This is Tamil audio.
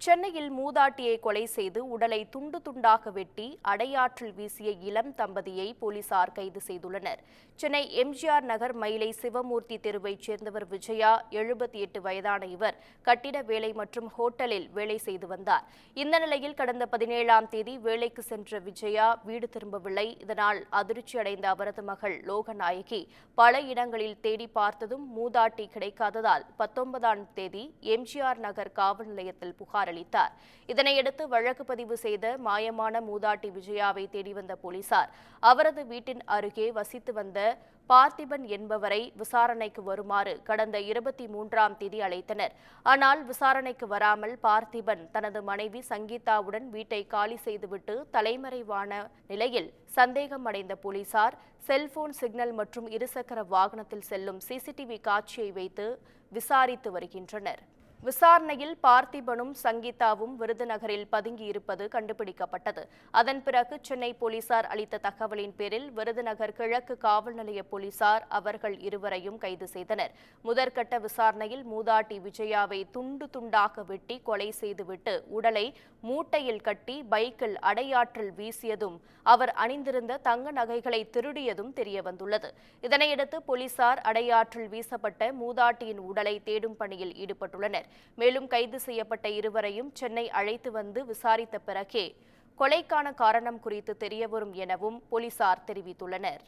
சென்னையில் மூதாட்டியை கொலை செய்து உடலை துண்டு துண்டாக வெட்டி அடையாற்றில் வீசிய இளம் தம்பதியை போலீசார் கைது செய்துள்ளனர். சென்னை எம்ஜிஆர் நகர் மயிலை சிவமூர்த்தி தெருவைச் சேர்ந்தவர் விஜயா. 78 வயதான இவர் கட்டிட வேலை மற்றும் ஹோட்டலில் வேலை செய்து வந்தார். இந்த நிலையில் கடந்த 17ஆம் தேதி வேலைக்கு சென்ற விஜயா வீடு திரும்பவில்லை. இதனால் அதிர்ச்சியடைந்த அவரது மகள் லோகநாயகி பல இடங்களில் தேடி பார்த்ததும் மூதாட்டி கிடைக்காததால் 19ஆம் தேதி எம்ஜிஆர் நகர் காவல் நிலையத்தில் புகார் அளித்தார். இதனையடுத்து வழக்கு பதிவு செய்த மாயமான மூதாட்டி விஜயாவை தேடி வந்த போலீசார் அவரது வீட்டின் அருகே வசித்து வந்த பார்த்திபன் என்பவரை விசாரணைக்கு வருமாறு கடந்த 23ஆம் தேதி அழைத்தனர். ஆனால் விசாரணைக்கு வராமல் பார்த்திபன் தனது மனைவி சங்கீதாவுடன் வீட்டை காலி செய்துவிட்டு தலைமறைவான நிலையில் சந்தேகம் அடைந்த போலீசார் செல்போன் சிக்னல் மற்றும் இருசக்கர வாகனத்தில் செல்லும் சிசிடிவி காட்சியை வைத்து விசாரித்து வருகின்றனர். விசாரணையில் பார்த்திபனும் சங்கீதாவும் விருதுநகரில் பதுங்கியிருப்பது கண்டுபிடிக்கப்பட்டது. அதன் பிறகு சென்னை போலீசார் அளித்த தகவலின் பேரில் விருதுநகர் கிழக்கு காவல் நிலைய போலீசார் அவர்கள் இருவரையும் கைது செய்தனர். முதற்கட்ட விசாரணையில் மூதாட்டி விஜயாவை துண்டு துண்டாக வெட்டி கொலை செய்துவிட்டு உடலை மூட்டையில் கட்டி பைக்கில் அடையாற்றில் வீசியதும் அவர் அணிந்திருந்த தங்க நகைகளை திருடியதும் தெரியவந்துள்ளது. இதனையடுத்து போலீசார் அடையாற்றில் வீசப்பட்ட மூதாட்டியின் உடலை தேடும் பணியில் ஈடுபட்டுள்ளனர். மேலும் கைது செய்யப்பட்ட இருவரையும் சென்னை அழைத்து வந்து விசாரித்த பிறகே கொலைக்கான காரணம் குறித்து தெரியவரும் எனவும் போலீசார் தெரிவித்துள்ளனர்.